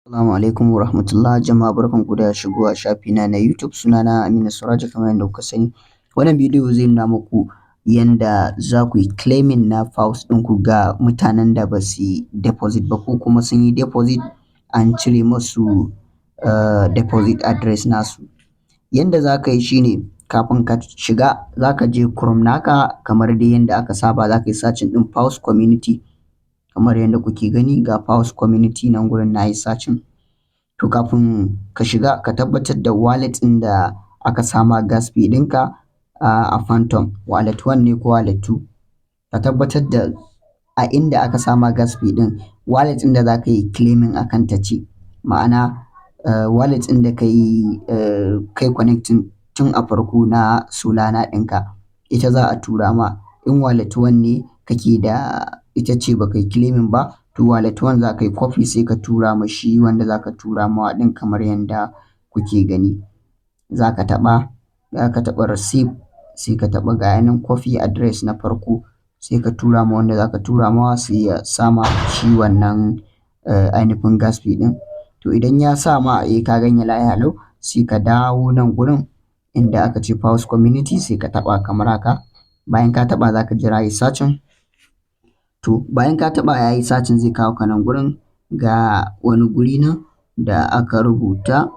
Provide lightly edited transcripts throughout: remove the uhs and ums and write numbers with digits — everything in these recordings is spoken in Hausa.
Assalamu alaikum wa rahmatullah jama'a barkanku da shigowa shafina na YouTube, sunana Aminu Surajo kamar yadda kuka sani. Wannan bidiyo zai nuna muku yanda za ku yi claiming na files ɗinku ga mutanen da ba su yi deposit ba ko kuma sun yi deposit an cire musu deposit address nasu. Yanda za ka yi shi ne kafin ka shiga za ka je Chrome naka kamar dai yanda aka saba za ka yi searching ɗin Pulse Community kamar yadda kuke gani ga Pulse Community nan gurin na yi searching. To kafin ka shiga ka tabbatar da wallet ɗin da aka sama gas fee ɗinka a Phantom wallet 1 ne ko wallet 2. Ka tabbatar da a inda aka sama gas fee ɗin wallet ɗin da za ka yi claiming a kanta ce, ma'ana wallet ɗin da ka yi kai connecting tun a farko na Solana ɗinka ita za a tura ma. In wallet 1 ne kake da ita ce ba kai claiming ba, to wallet 1 za ka yi copy sai ka tura ma shi wanda za ka tura mawa ɗin kamar yanda kuke gani. Za ka taɓa receive sai ka taɓa ga nan copy address na farko sai ka tura ma wanda za ka tura mawa sai ya sama shi wannan ainihin gas fee ɗin. To idan ya sama ka gani lafiya lau sai ka dawo nan gurin inda aka ce Pulse Community sai ka taɓa kamar haka. Bayan ka taɓa za ka jira ya yi searching. To bayan ka taɓa ya yi searching zai kawo ka nan gurin ga wani guri nan da aka rubuta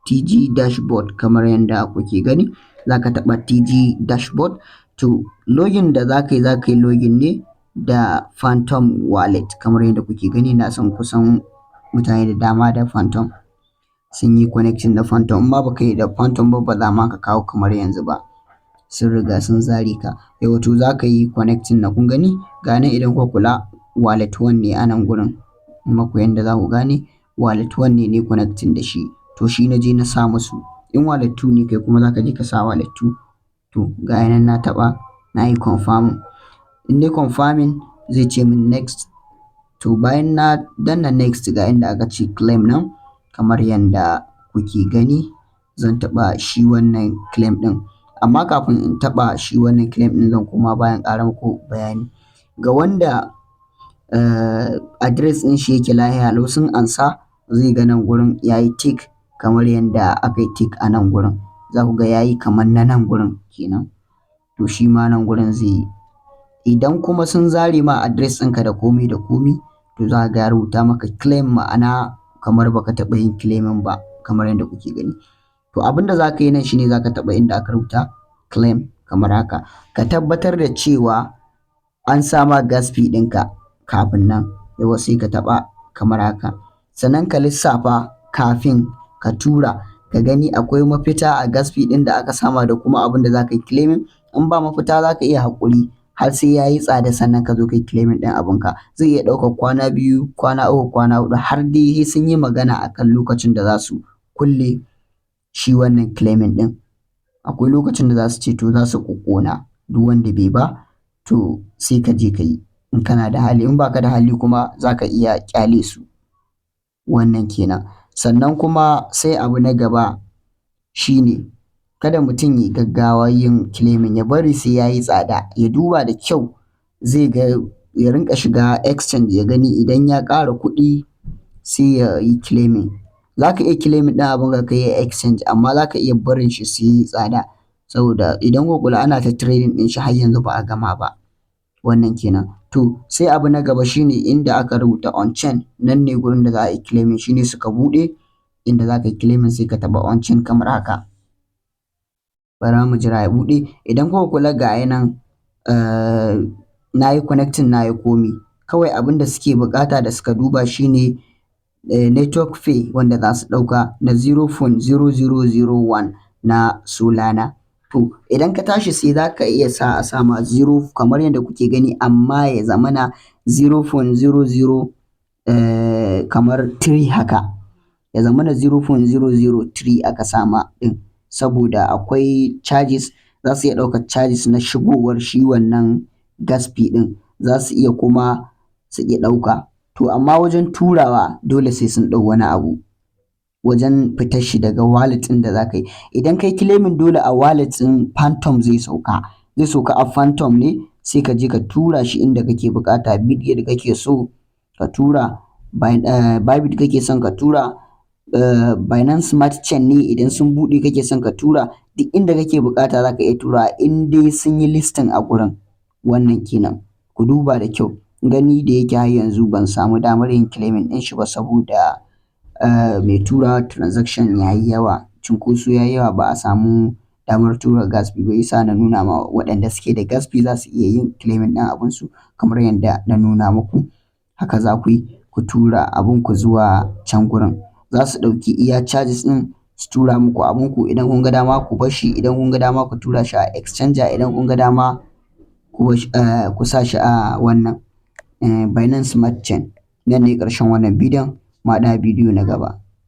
TG dashboard kamar yanda kuke gani. Za ka taɓa TG dashboard. To login da za ka yi login ne da Phantom wallet kamar yadda kuke gani. Na san kusan mutane da dama da Phantom sun yi connection da Phantom, amma ba ka yi da Phantom ba za ma ka kawo kamar yanzu ba, sun riga sun zare ka. To za ka yi connecting na kun gani ga nan idan kuka kula wallet 1 ne a nan gurin, muku yanda za ku gane wallet 1 ne connecting da shi, to shi na je na sa musu. In wallet 2 ne kai kuma za ka je ka sa wallet 2. To ga nan na taɓa na yi confirming. In dai confirming zai ce min next. To bayan na danna next ga inda aka ce claim nan kamar yanda kuke gani zan taɓa shi wannan claim ɗin. Amma kafin in taɓa shi wannan claim ɗin zan koma bayan ƙara muku bayani. Ga wanda address ɗin shi yake lafiya lau sun ansa zai ga nan gurin ya yi tick kamar yanda aka yi tick a nan gurin. Za ku ga ya yi kamar na nan gurin kenan. To shi ma nan gurin zai yi. Idan kuma sun zare ma address ɗinka da komai da komai to za ka ga ya rubuta maka claim, ma'ana kamar baka taɓa yin claiming ba kamar yanda kuke gani. To abin da za ka yi nan shine za ka taɓa inda aka rubuta claim kamar haka. Ka tabbatar da cewa an sama gas fee ɗinka kafin nan, yawwa sai ka taɓa kamar haka. Sannan ka lissafa kafin ka tura ka gani akwai mafita a gas fee ɗin da aka sama da kuma abin da za ka yi claiming. In ba mafita za ka iya haƙuri har sai ya yi tsada sannan ka zo ka yi claiming ɗin abinka. Zai iya ɗaukar kwana 2, kwana 3, kwana 4 har dai sai sun yi magana akan lokacin da za su kulle shi wannan claiming ɗin. Akwai lokacin da za su ce to za su ƙoƙona duk wanda bai ba to sai ka je ka yi in kana da hali, in ba ka da hali kuma za ka iya ƙyale su. Wannan kenan. Sannan kuma sai abu na gaba shine kada mutum ya gaggawa yin claiming, ya bari sai ya yi tsada, ya duba da kyau zai ga ya rinƙa shiga exchange ya gani idan ya ƙara kuɗi sai ya yi claiming. Za ka iya claiming ɗin abinka ka yi exchange amma za ka iya barin shi sai ya yi tsada saboda idan kuka kula ana ta trading ɗin shi har yanzu ba a gama ba. Wannan kenan. To sai abu na gaba shine inda aka rubuta on chain, nan ne gurin da za a yi claiming, shine suka buɗe inda za ka yi claiming sai ka taɓa on chain kamar haka. Bara mu jira ya buɗe. Idan kuka kula ga nan na yi connecting na yi komi. Kawai abin da suke buƙata da suka duba shine network fee wanda za su ɗauka na 0.0001 na Solana. To idan ka tashi sai za ka iya sa a sama 0 kamar yadda kuke gani amma ya zamana 0.00 kamar 3 haka. Ya zamana 0.003 aka sama ɗin saboda akwai charges, za su iya ɗaukar charges na shigowar shi wannan gas fee ɗin, za su iya kuma su iya ɗauka. To amma wajen turawa dole sai sun ɗau wani abu wajen fitar shi daga wallet ɗin da za ka yi. Idan kai claiming dole a wallet ɗin Phantom zai sauka a Phantom ne sai ka je ka tura shi inda kake buƙata, bid yadda kake so ka tura Bybit kake son ka tura, Binance Smart Chain ne idan sun buɗe kake son ka tura, duk inda kake buƙata za ka iya turawa in dai sun yi listing a gurin. Wannan kenan, ku duba da kyau. Gani da yake har yanzu ban samu damar yin claiming ɗin shi ba saboda mai tura transaction ya yi yawa, cunkoso ya yi yawa, ba a samu damar tura gas fee ba, yasa na nuna ma waɗanda suke da gas fee za su iya yin claiming ɗin abunsu kamar yadda na nuna muku. Haka za ku yi, ku tura abunku zuwa can gurin. Za su ɗauki iya charges ɗin su tura muku abunku. Idan kun ga dama ku bar shi, idan kun ga dama ku tura shi a exchanger, idan kun ga dama ku sa shi a wannan Binance Smart Chain. Nan ne ƙarshen wannan bidiyon, mu haɗu a bidiyo na gaba.